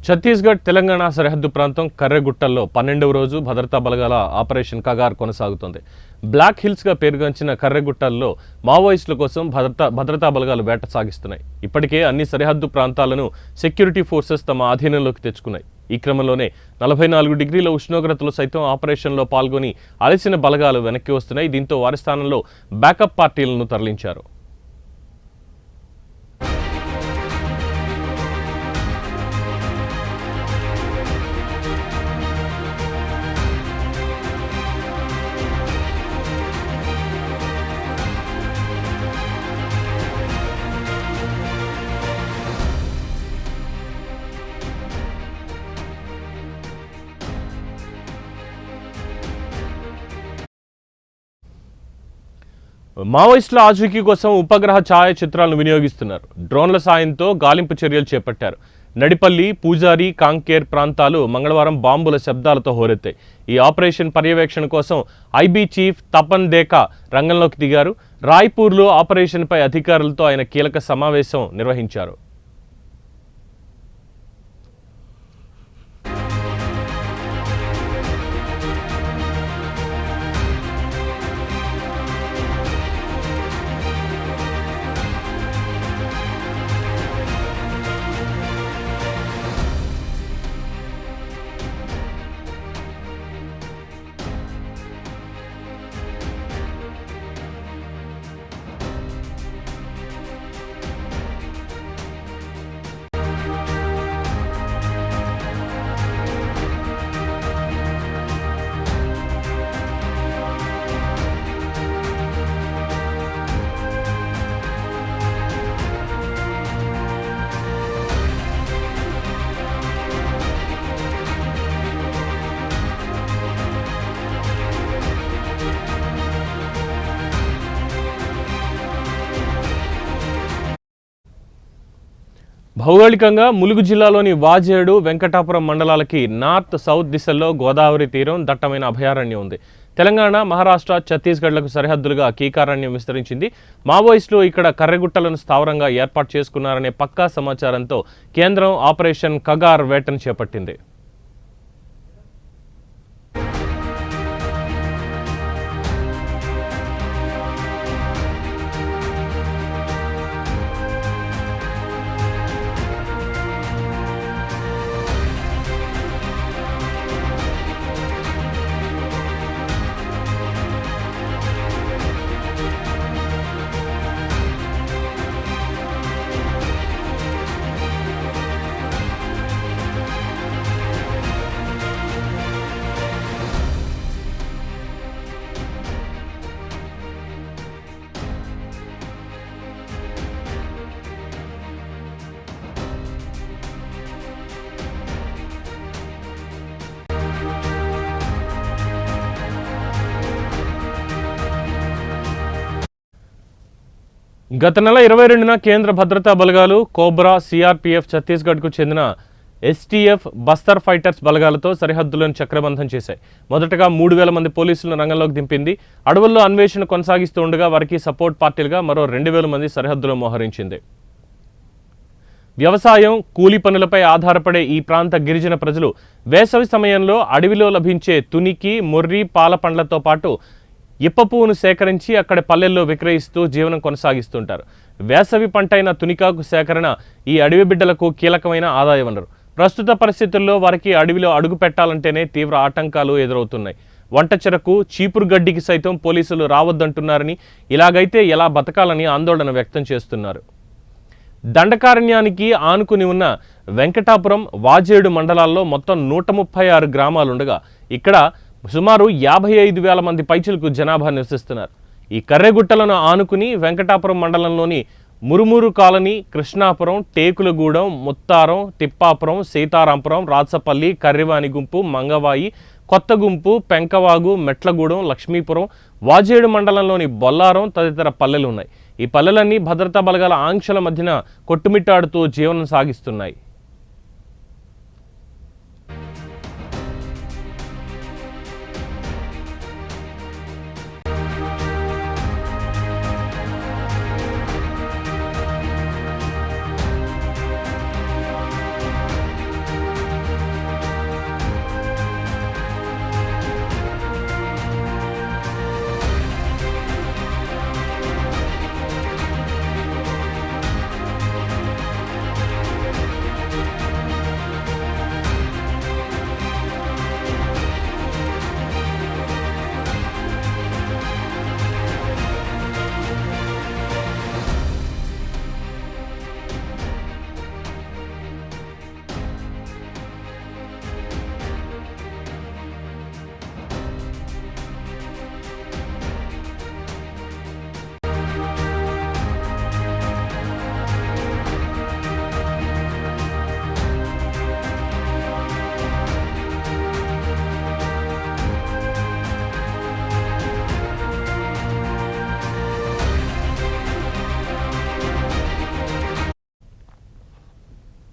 ఛత్తీస్గఢ్ తెలంగాణ సరిహద్దు ప్రాంతం కర్రెగుట్టల్లో 12వ రోజు భద్రతా బలగాల ఆపరేషన్ కగార్ కొనసాగుతోంది. బ్లాక్ హిల్స్గా పేరుగాంచిన కర్రెగుట్టల్లో మావోయిస్టుల కోసం భద్రతా బలగాలు వేట సాగిస్తున్నాయి. ఇప్పటికే అన్ని సరిహద్దు ప్రాంతాలను సెక్యూరిటీ ఫోర్సెస్ తమ ఆధీనంలోకి తెచ్చుకున్నాయి. ఈ క్రమంలోనే 44 డిగ్రీల ఉష్ణోగ్రతలు సైతం ఆపరేషన్లో పాల్గొని అలసిన బలగాలు వెనక్కి వస్తున్నాయి. దీంతో వారి స్థానంలో బ్యాకప్ పార్టీలను తరలించారు. మావోయిస్టుల ఆచూకీ కోసం ఉపగ్రహ ఛాయాచిత్రాలను వినియోగిస్తున్నారు. డ్రోన్ల సాయంతో గాలింపు చర్యలు చేపట్టారు. నడిపల్లి, పూజారి, కాంకేర్ ప్రాంతాలు మంగళవారం బాంబుల శబ్దాలతో హోరెత్తాయి. ఈ ఆపరేషన్ పర్యవేక్షణ కోసం ఐబీ చీఫ్ తపన్ దేకా రంగంలోకి దిగారు. రాయ్పూర్లో ఆపరేషన్పై అధికారులతో ఆయన కీలక సమావేశం నిర్వహించారు. భౌగోళికంగా ములుగు జిల్లాలోని వాజేడు, వెంకటాపురం మండలాలకి నార్త్ సౌత్ దిశల్లో గోదావరి తీరం దట్టమైన అభయారణ్యం ఉంది. తెలంగాణ, మహారాష్ట్ర, ఛత్తీస్గఢ్లకు సరిహద్దులుగా కీకారణ్యం విస్తరించింది. మావోయిస్టులు ఇక్కడ కర్రెగుట్టలను స్థావరంగా ఏర్పాటు చేసుకున్నారనే పక్కా సమాచారంతో కేంద్రం ఆపరేషన్ కగార్ వేటను చేపట్టింది. గత నెల 22న కేంద్ర భద్రతా బలగాలు కోబ్రా, సిఆర్పీఎఫ్, ఛత్తీస్గఢ్కు చెందిన ఎస్టీఎఫ్, బస్తర్ ఫైటర్స్ బలగాలతో సరిహద్దులను చక్రబంధం చేశాయి. మొదటగా 3000 మంది పోలీసులను రంగంలోకి దింపింది. అడవుల్లో అన్వేషణ కొనసాగిస్తూ ఉండగా వారికి సపోర్ట్ పార్టీలుగా మరో 2000 మంది సరిహద్దులో మోహరించింది. వ్యవసాయం, కూలీ పనులపై ఆధారపడే ఈ ప్రాంత గిరిజన ప్రజలు వేసవి సమయంలో అడవిలో లభించే తునికి, మొర్రి, పాల పండ్లతో పాటు ఇప్ప పువ్వును సేకరించి అక్కడ పల్లెల్లో విక్రయిస్తూ జీవనం కొనసాగిస్తుంటారు. వేసవి పంటైన తునికాకు సేకరణ ఈ అడవి బిడ్డలకు కీలకమైన ఆదాయ వనరు. ప్రస్తుత పరిస్థితుల్లో వారికి అడవిలో అడుగు పెట్టాలంటేనే తీవ్ర ఆటంకాలు ఎదురవుతున్నాయి. వంట చెరకు, చీపురు గడ్డికి సైతం పోలీసులు రావద్దంటున్నారని, ఇలాగైతే ఎలా బతకాలని ఆందోళన వ్యక్తం చేస్తున్నారు. దండకారణ్యానికి ఆనుకుని ఉన్న వెంకటాపురం, వాజేడు మండలాల్లో మొత్తం 136 గ్రామాలుండగా ఇక్కడ సుమారు 55,000 మంది పైచిలకు జనాభా నివసిస్తున్నారు. ఈ కర్రెగుట్టలను ఆనుకుని వెంకటాపురం మండలంలోని మురుమూరు కాలనీ, కృష్ణాపురం, టేకులగూడెం, ముత్తారం, తిప్పాపురం, సీతారాంపురం, రాచపల్లి, కర్రివాణి గుంపు, మంగవాయి, కొత్తగుంపు, పెంకవాగు, మెట్లగూడెం, లక్ష్మీపురం, వాజేడు మండలంలోని బొల్లారం తదితర పల్లెలు ఉన్నాయి. ఈ పల్లెలన్నీ భద్రతా బలగాల ఆంక్షల మధ్యన కొట్టుమిట్టాడుతూ జీవనం సాగిస్తున్నాయి.